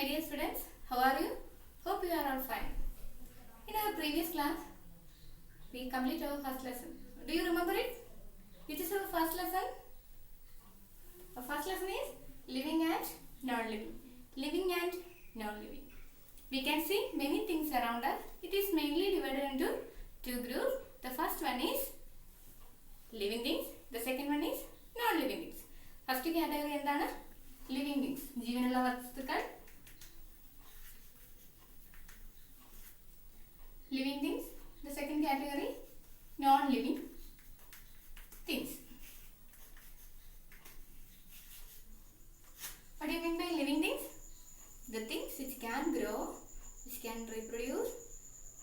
dear students, how are you? Hope you are all fine. In our previous class, we completed our first lesson. Do you remember it? Which is our first lesson? Our first lesson is living and non-living. Living and non-living. We can see many things around us. It is mainly divided into two groups. The first one is living things. The second one is non-living things. First category എന്താണ്? Living things. ജീവനുള്ള വസ്തുക്കൾ. Living things. The second category, non-living things. What do you mean by living things? The things which can grow, which can reproduce,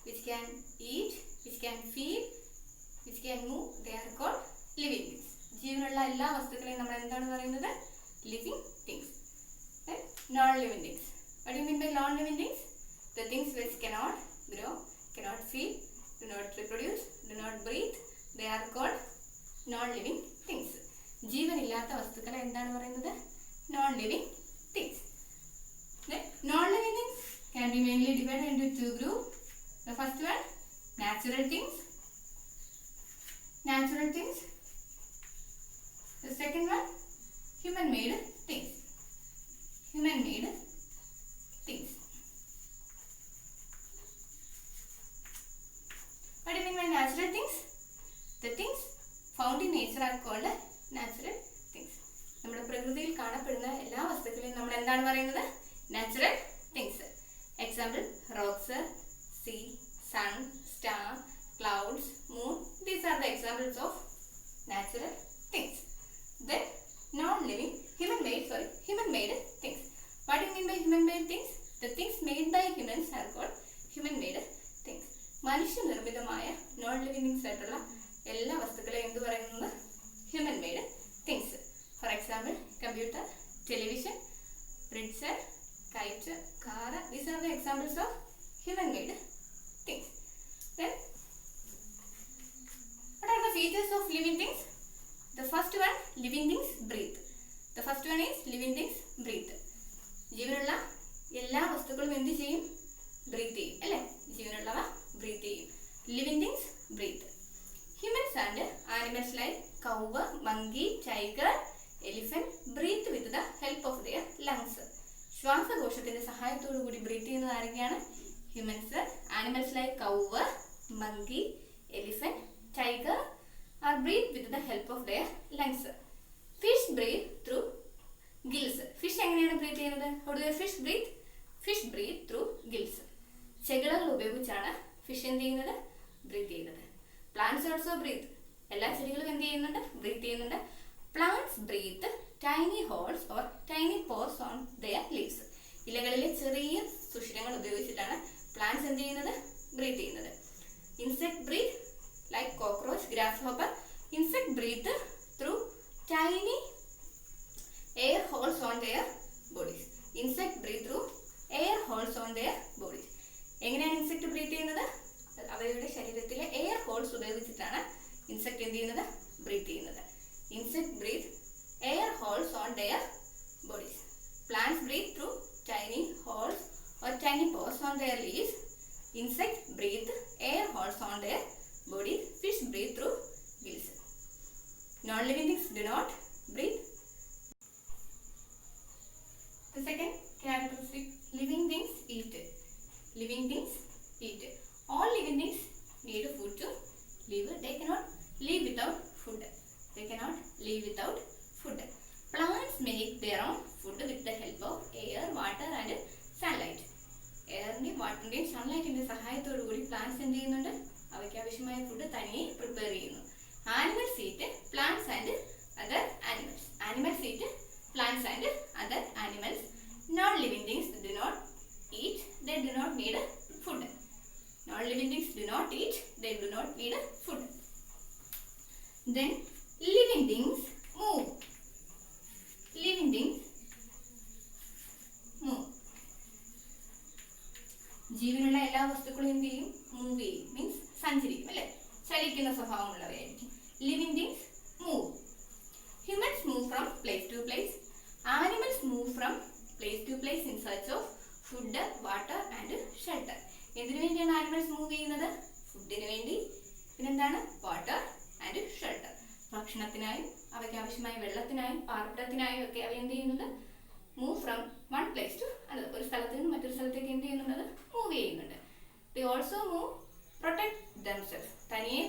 which can eat, which can feed, which can move, they are called living things. ജീവനുള്ള എല്ലാ വസ്തുക്കളെയും നമ്മൾ എന്താണ് പറയുന്നത്? Living things. Right? Non-living things. What do you mean by non-living things? The things which cannot grow, cannot feed, do not reproduce, do not breathe, they are called non-living things. ജീവനില്ലാത്ത വസ്തുക്കളെ എന്താണ് പറയുന്നത്? Non-living things. Non-living things can be mainly divided into two groups. The first one, natural things. Natural things. The second one, human-made things. Human-made things. What do you mean by natural things? The things found in nature are called natural things. നമ്മുടെ പ്രകൃതിയിൽ കാണപ്പെടുന്ന എല്ലാ വസ്തുക്കളെയും നമ്മൾ എന്താണ് പറയുന്നത്? Natural things. Example, rocks, sea, sun, star, clouds, moon. These are the examples of natural things. Then non-living, human-made things. What do you mean by human-made things? The things made by humans are called human-made things. മനുഷ്യനിർമ്മിതമായ non living things ആയിട്ടുള്ള എല്ലാ വസ്തുക്കളെയും എന്ത് പറയുന്നത്? Human made things. For example, computer, television, bridge, kite, car. These are the examples of human made things. Then, what are the features of living things? The first one, living things breathe. The first one is living things breathe. ജീവനുള്ള എല്ലാ വസ്തുക്കളും എന്ത് ചെയ്യും? Breathe ചെയ്യും, അല്ലേ? ജീവനുള്ളവ breathe ചെയ്യും. Living things breathe. Humans and animals like cow, monkey, tiger, elephant breathe with the help of their lungs. ശ്വാസകോശത്തിന്റെ സഹായത്തോടു കൂടി ബ്രീത്ത് ചെയ്യുന്നത് ആരൊക്കെയാണ്? Humans. Animals like cow, monkey, elephant, tiger are breathe with the help of their lungs. Fish breathe through gills. Fish എങ്ങനെയാണ് breath ചെയ്യുന്നത്? How do the fish breathe? Fish breathe through gills. ചെകിളകൾ ഉപയോഗിച്ചാണ് fish എന്ത് ചെയ്യുന്നത്? Breathe ചെയ്യുന്നത്. Plants also breathe. എല്ലാ ചെടികളും എന്ത് ചെയ്യുന്നുണ്ട്? ബ്രീത്ത് ചെയ്യുന്നുണ്ട്. Plants breathe tiny holes or tiny pores on their leaves. ഇലകളിലെ ചെറിയ സുഷിരങ്ങൾ ഉപയോഗിച്ചിട്ടാണ് പ്ലാന്റ്സ് എന്ത് ചെയ്യുന്നത്? ബ്രീത്ത് ചെയ്യുന്നത്. Insect breathe like cockroach, grasshopper. Insect breathe through tiny air holes on their bodies. Insect breathe through air holes on their bodies. എങ്ങനെയാണ് insect breath ചെയ്യുന്നത്? അവയുടെ ശരീരത്തിലെ എയർ ഹോൾസ് ഉപയോഗിച്ചിട്ടാണ് ഇൻസെക്ട് എന്ത് ചെയ്യുന്നത്? ബ്രീത്ത് ചെയ്യുന്നത്. Insect breathe air holes on their bodies. Plants breathe through tiny holes or tiny pores on their leaves. Insect breathe air holes on their body. Fish breathe through gills. Non-living things do not breathe. The second characteristic, living things eat. Living things eat. All living things need food to live. They cannot live without food. They cannot live without food. Plants make their own food with the help of air, water and sunlight. എയറിന്റെയും വാട്ടറിന്റെയും സൺലൈറ്റിന്റെ സഹായത്തോടു കൂടി plants എന്ത് ചെയ്യുന്നുണ്ട്? അവയ്ക്ക് ആവശ്യമായ food തനിയെ prepare ചെയ്യുന്നു. Animals eat plants and other animals. Animals eat plants and other animals. Non-living things do not eat. They do not need food. Non-living things do not eat. They do not need food. Then, living things move. Living things move. ജീവനുള്ള എല്ലാ വസ്തുക്കളും എന്ത് ചെയ്യും? Move ചെയ്യും. Means സഞ്ചരിക്കും, അല്ലെ? ചലിക്കുന്ന സ്വഭാവമുള്ളവയായിരിക്കും. Living things move. Humans move from place to place. Animals move from place to place in search of food, water and shelter. എന്തിനു വേണ്ടിയാണ് ആനിമൽസ് മൂവ് ചെയ്യുന്നത്? ഫുഡിന് വേണ്ടി, പിന്നെന്താണ്? Water and shelter. ഭക്ഷണത്തിനായും അവയ്ക്ക് ആവശ്യമായ വെള്ളത്തിനായും പാർപ്പിടത്തിനായും ഒക്കെ അവ എന്ത് ചെയ്യുന്നുണ്ട്? Move from one place to another. ഒരു സ്ഥലത്ത് നിന്ന് മറ്റൊരു സ്ഥലത്തേക്ക് എന്ത് ചെയ്യുന്നുണ്ട്? മൂവ് ചെയ്യുന്നുണ്ട്. They also move protect themselves. തനിയെ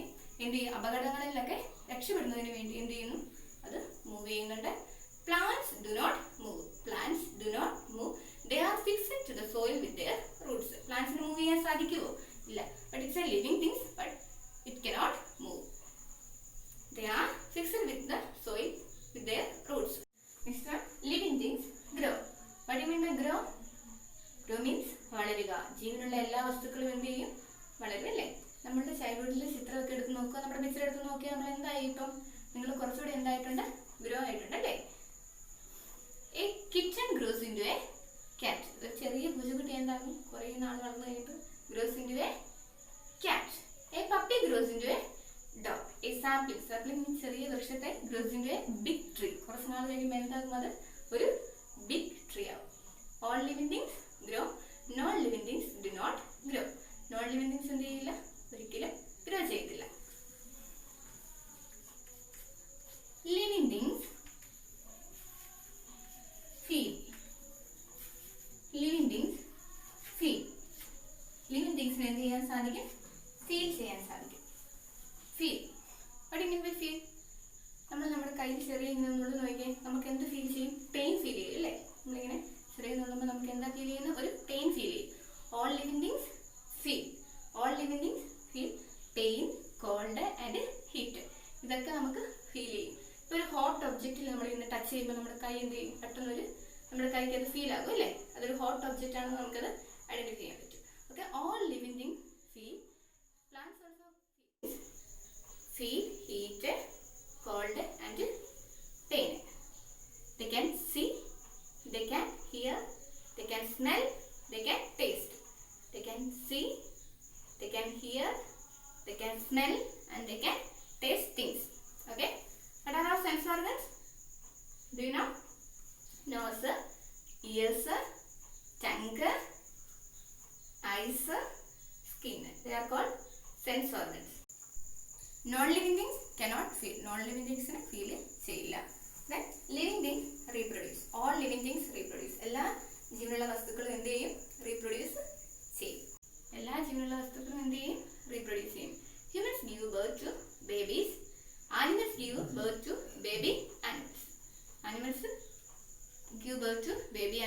എന്ത് ചെയ്യും? അപകടങ്ങളിലൊക്കെ രക്ഷപ്പെടുന്നതിന് വേണ്ടി എന്ത് ചെയ്യുന്നു? അത് മൂവ് ചെയ്യുന്നുണ്ട്. Plants do not move. Plants do not move. They are fixed to the soil with their roots. Plants move ചെയ്യാൻ സാധിക്കുമോ? ഇല്ല. But it's a living thing, but it cannot move. They are fixed with the soil with their roots. Next one, living things grow. What do you mean by grow? Grow means വളരുക. ജീവനുള്ള എല്ലാ വസ്തുക്കളും എന്ത് ചെയ്യും? വളരും അല്ലേ? നമ്മളുടെ ചൈൽഡ്ഹുഡിൽ ചിത്രമൊക്കെ എടുത്ത് നോക്കുക, നമ്മുടെ പിക്ചർ എടുത്ത് നോക്കിയാൽ നമ്മൾ എന്തായി? ഇപ്പം നിങ്ങൾ കുറച്ചുകൂടി എന്തായിട്ടുണ്ട്? ഗ്രോ ആയിട്ടുണ്ട് അല്ലേ? A kitten grows into a cat. ഒരു ചെറിയ പൂച്ചക്കുട്ടി എന്താകും? കുറേ നാൾ വളർന്നു കഴിഞ്ഞിട്ട് grows into a cat. A puppy grows into a dog. A sapling. Sapling means ചെറിയ വൃക്ഷത്തെ grows into a big tree. കുറച്ച് നാൾ കഴിയുമ്പോൾ എന്താകും? അത് ഒരു big tree ആവും. All living things grow. Non living things do not grow. Non living things എന്ത് ചെയ്യില്ല? ഒരിക്കലും ഗ്രോ ചെയ്തില്ല. Living things feel. Living things feel. Living things എന്ത് ചെയ്യാൻ സാധിക്കും? ഫീൽ ചെയ്യാൻ സാധിക്കും. Feel. What do you mean by feel? നമ്മൾ നമ്മുടെ കയ്യിൽ ചെറിയ ഇങ്ങനെ നുള്ളു നോക്കിയാൽ നമുക്ക് എന്ത് ഫീൽ ചെയ്യും? പെയിൻ ഫീൽ ചെയ്യും അല്ലേ? നമ്മളിങ്ങനെ ചെറിയ നുള്ളുമ്പോൾ നമുക്ക് എന്താ ഫീൽ ചെയ്യുന്നത്? ഒരു പെയിൻ ഫീൽ ചെയ്യും. All living things feel. All living things feel pain, cold and heat. ഇതൊക്കെ നമുക്ക് ഫീൽ ചെയ്യും. ഇപ്പോൾ ഒരു ഹോട്ട് ഒബ്ജക്റ്റിൽ നമ്മൾ ഇങ്ങനെ ടച്ച് ചെയ്യുമ്പോൾ നമ്മുടെ കൈ എന്ത് ചെയ്യും? പെട്ടെന്നൊരു നമ്മുടെ കൈക്ക് അത് ഫീൽ ആകും അല്ലേ? അതൊരു ഹോട്ട് ഒബ്ജക്റ്റ് ആണെന്ന് നമുക്കത് ഐഡന്റിഫൈ ചെയ്യാൻ പറ്റും. Okay, all living thing feel. Plants also feel heat, cold and pain. They can see, they can hear, they can smell, they can taste. They can see, they can hear, they can smell and they can taste things. Okay, what are our sense organs? Do you know? Nose, ears, tongue, eyes, skin. They are called sense organs. Non-living things cannot feel. Non-living things feel ചെയ്യില്ല. Then living things reproduce. All living things reproduce. എല്ലാ ജീവനുള്ള വസ്തുക്കളും എന്ത് ചെയ്യും? Reproduce ചെയ്യും. എല്ലാ ജീവനുള്ള വസ്തുക്കളും എന്ത് ചെയ്യും? റീപ്രൊഡ്യൂസ് ചെയ്യും. Humans give birth to babies. Animals give birth to baby animals. Animals give birth to baby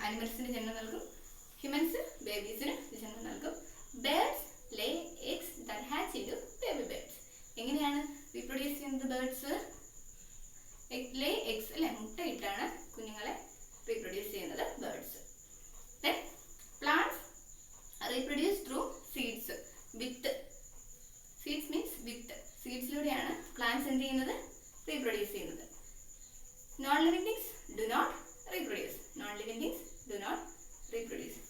animalsന് ജന്മം നൽകും. Humans babiesന് ജന്മം നൽകും. Birds lay eggs that hatch into baby birds. എങ്ങനെയാണ് റീപ്രൊഡ്യൂസ് ചെയ്യുന്നത് ബേർഡ്സ്? ലേ എഗ്സ് അല്ലെ, മുട്ടയിട്ടാണ് കുഞ്ഞുങ്ങളെ റീപ്രൊഡ്യൂസ് ചെയ്യുന്നത് birds. Then plants reproduce through seeds. വിത്ത്. സീഡ്സ് മീൻസ് വിത്ത്. സീഡ്സിലൂടെയാണ് പ്ലാന്റ്സ് എന്ത് ചെയ്യുന്നത്? റീപ്രൊഡ്യൂസ് ചെയ്യുന്നത്. Non living things do not reproduce. Non living things do not reproduce.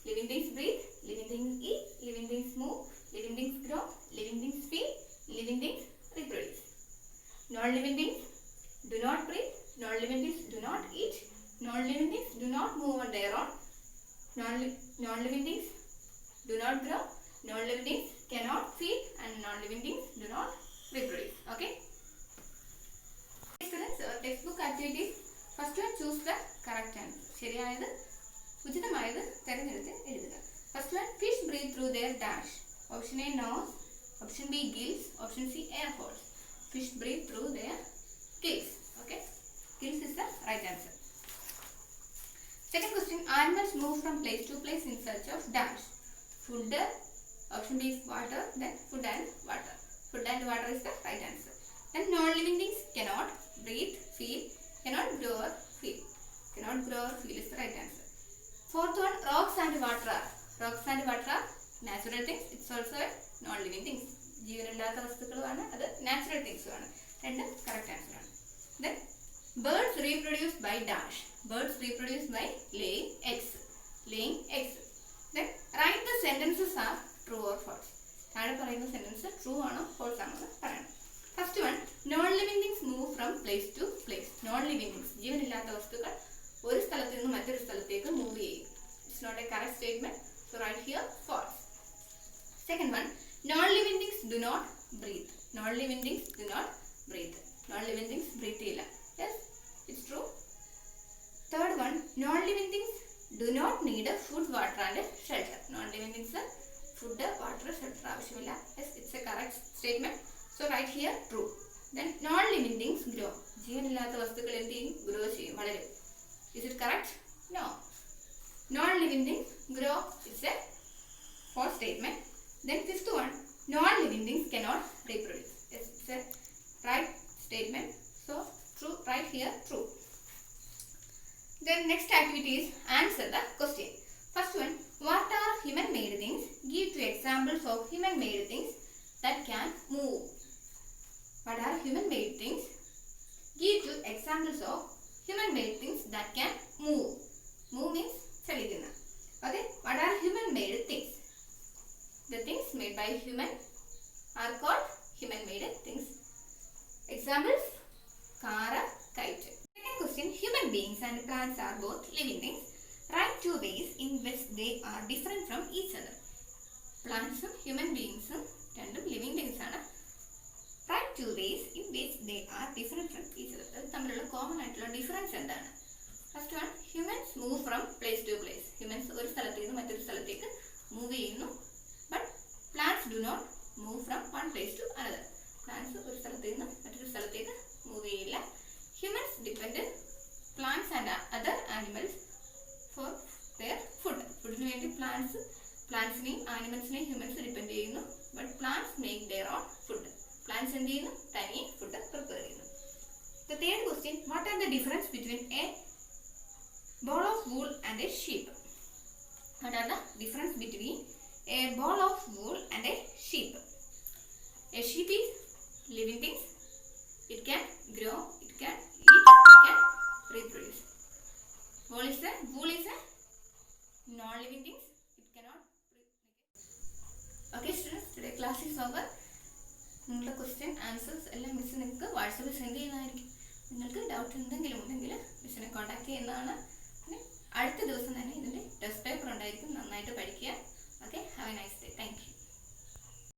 Living things breathe, living things eat, living things move, living things grow, living things feel, living things reproduce. Non living things do not breathe, non-living things do not eat, non-living things do not move on their own, non-living things do not grow, non-living things cannot feel, and non-living things do not reproduce. Okay, students, textbook activities. First one, choose the correct answer. ശരിയായത് ഉചിതമായത് തിരഞ്ഞെടുത്ത് എഴുതുക. First one, fish breathe through their dash. Option A nose, option B gills, option C air holes. Fish breathe through their gills. Okay, gills is the right answer. Second question, animals move from place to place in search of dash. Food, option B is water, then food and water. Food and water is the right answer. Then non-living things cannot breathe, feel, cannot grow or feel. Cannot grow or feel is the right answer. Fourth one, rocks and water are. Rocks and water are natural things. It's also a non-living things. ജീവനില്ലാത്ത വസ്തുക്കളുമാണ്, അത് natural തിങ്സുമാണ്. രണ്ടും correct answer ആണ്. Then birds reproduce by dash. Birds reproduce by laying eggs. Laying eggs. Then write the sentences are true or false. താഴെ പറയുന്ന sentence true ആണോ false ആണോ എന്ന് പറയണം. First one, non living things move from place to place. Non living things ജീവനില്ലാത്ത വസ്തുക്കൾ ഒരു സ്ഥലത്ത് നിന്ന് മറ്റൊരു സ്ഥലത്തേക്ക് മൂവ് ചെയ്യും. It's not a correct statement. So write here false. Second one, non-living things do not breathe. Non-living things do not breathe. Non-living things breathe illa. Yes, it's true. Third one, non-living things do not need food, water and shelter. Non-living things food, water, shelter avashyamilla. Yes, it's a correct statement. So write here true. Then non-living things grow. ജീവനില്ലാത്ത വസ്തുക്കൾ എന്ത് ചെയ്യും? Grow ചെയ്യും, വളരും. Is it correct? No. Non-living things grow. It's a false statement. Then fifth one, non-living things cannot reproduce. Yes, it's a right statement. So true. Right here true. Then next activity is answer the question. First one, what are human-made things? Give 2 examples of human-made things that can move. What are human-made things? Give 2 examples of human-made things that can move. Move means chalikkunna. Okay. What are human-made things? The things made by human are called human-made things. Examples: car, kite. Second question, human beings and plants are both living things. Write 2 ways in which they are different from each other. Plants ഉം human beings ഉം രണ്ടും living things ആണ്. Write 2 ways in which they are different from each other. അത് തമ്മിലുള്ള common ആയിട്ടുള്ള difference എന്താണ്? First one, humans move from place to place. Humans ഒരു സ്ഥലത്ത് നിന്ന് മറ്റൊരു സ്ഥലത്തേക്ക് മൂവ് ചെയ്യുന്നു. But plants do not move from one place to another. Plants ഒരു സ്ഥലത്ത് നിന്ന് മറ്റൊരു സ്ഥലത്തേക്ക് മൂവ് ചെയ്യില്ല. Humans depend plants and other animals for their food. ഫുഡിന് വേണ്ടി പ്ലാന്റ്സിനെയും ആനിമൽസിനെയും ഹ്യൂമൻസ് ഡിപ്പെൻഡ് ചെയ്യുന്നു. But plants make their own food. Plants എന്ത് ചെയ്യുന്നു? തനിയെ ഫുഡ് പ്രിപ്പയർ ചെയ്യുന്നു. The third question, what are the difference between a ball of wool and a sheep? What are the difference between a ball of wool and a sheep? A sheep is living things. It can grow, it can eat, it can reproduce. Wool is a non-living things. It cannot. Okay students, today class is over. നിങ്ങളുടെ question answers എല്ലാം miss നിങ്ങൾക്ക് വാട്സപ്പിൽ send ചെയ്യുന്നതായിരിക്കും. നിങ്ങൾക്ക് doubt എന്തെങ്കിലും ഉണ്ടെങ്കിൽ മിസ്സിനെ contact ചെയ്യുന്നതാണ്. പിന്നെ അടുത്ത ദിവസം തന്നെ ഇതിൻ്റെ ടെസ്റ്റ് പേപ്പർ ഉണ്ടായിരിക്കും. നന്നായിട്ട് പഠിക്കുക. Okay, have A nice day. Thank you.